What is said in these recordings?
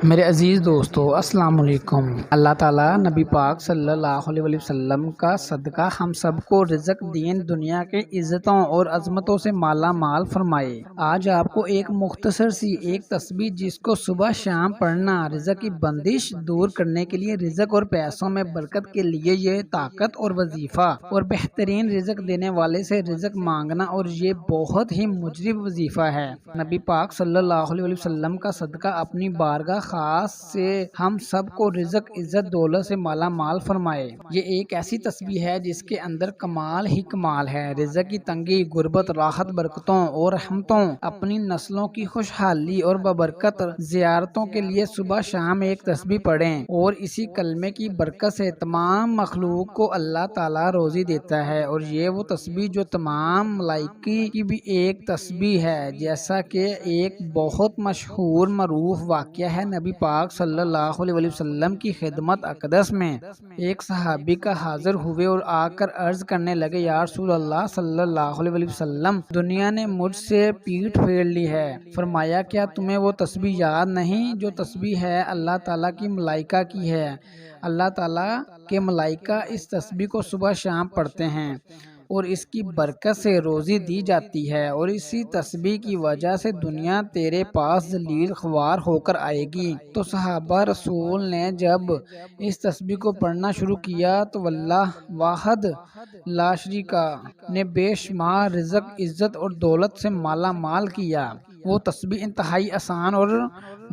میرے عزیز دوستو السلام علیکم۔ اللہ تعالیٰ نبی پاک صلی اللہ علیہ وسلم کا صدقہ ہم سب کو رزق دین دنیا کے عزتوں اور عظمتوں سے مالا مال فرمائے۔ آج آپ کو ایک مختصر سی ایک تسبیح جس کو صبح شام پڑھنا رزق کی بندش دور کرنے کے لیے، رزق اور پیسوں میں برکت کے لیے یہ طاقت اور وظیفہ اور بہترین رزق دینے والے سے رزق مانگنا، اور یہ بہت ہی مجرب وظیفہ ہے۔ نبی پاک صلی اللہ علیہ وسلم کا صدقہ اپنی بارگاہ خاص سے ہم سب کو رزق عزت دولت سے مالا مال فرمائے۔ یہ ایک ایسی تسبیح ہے جس کے اندر کمال ہی کمال ہے۔ رزق کی تنگی، غربت، راحت، برکتوں اور رحمتوں، اپنی نسلوں کی خوشحالی اور ببرکت زیارتوں کے لیے صبح شام ایک تسبیح پڑھیں، اور اسی کلمے کی برکت سے تمام مخلوق کو اللہ تعالیٰ روزی دیتا ہے۔ اور یہ وہ تسبیح جو تمام ملائکہ کی بھی ایک تسبیح ہے، جیسا کہ ایک بہت مشہور معروف واقعہ ہے۔ نبی پاک صلی اللہ علیہ وسلم کی خدمت اقدس میں ایک صحابی کا حاضر ہوئے اور آ کر عرض کرنے لگے، یا رسول اللہ صلی اللہ علیہ وسلم، دنیا نے مجھ سے پیٹھ پھیر لی ہے۔ فرمایا، کیا تمہیں وہ تسبیح یاد نہیں جو تسبیح ہے اللہ تعالیٰ کی ملائکہ کی ہے؟ اللہ تعالیٰ کے ملائکہ اس تسبیح کو صبح شام پڑھتے ہیں اور اس کی برکت سے روزی دی جاتی ہے، اور اسی تسبیح کی وجہ سے دنیا تیرے پاس ذلیل خوار ہو کر آئے گی۔ تو صحابہ رسول نے جب اس تسبیح کو پڑھنا شروع کیا تو واللہ واحد لا شریکہ نے بے شمار رزق، عزت اور دولت سے مالا مال کیا۔ وہ تسبیح انتہائی آسان اور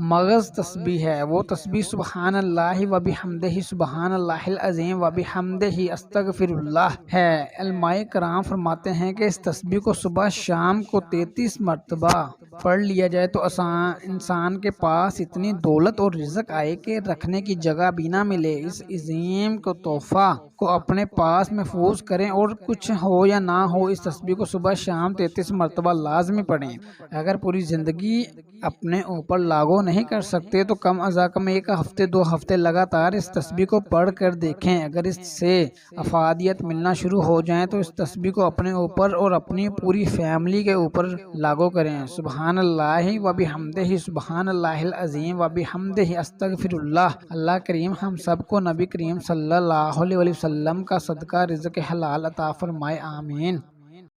مغز تسبیح ہے۔ وہ تسبیح سبحان اللہ و بحمدہ، سبحان اللہ العظیم و بحمدہ، استغفر اللہ ہے۔ علماء کرام فرماتے ہیں کہ اس تسبیح کو صبح شام کو 33 مرتبہ پڑھ لیا جائے تو انسان کے پاس اتنی دولت اور رزق آئے کہ رکھنے کی جگہ بھی نہ ملے۔ اس عظیم کو تحفہ کو اپنے پاس محفوظ کریں، اور کچھ ہو یا نہ ہو اس تسبیح کو صبح شام 33 مرتبہ لازمی پڑھیں۔ اگر پوری زندگی اپنے اوپر لاگو نہیں کر سکتے تو کم از کم ایک ہفتے 2 ہفتے لگاتار اس تسبیح کو پڑھ کر دیکھیں۔ اگر اس سے افادیت ملنا شروع ہو جائیں تو اس تسبیح کو اپنے اوپر اور اپنی پوری فیملی کے اوپر لاگو کریں۔ سبحان اللہ و بحمدہ، سبحان اللہ العظیم و بحمدہ، استغفر اللہ۔ اللہ کریم ہم سب کو نبی کریم صلی اللہ علیہ وسلم کا صدقہ رزق حلال عطا فرمائے، آمین۔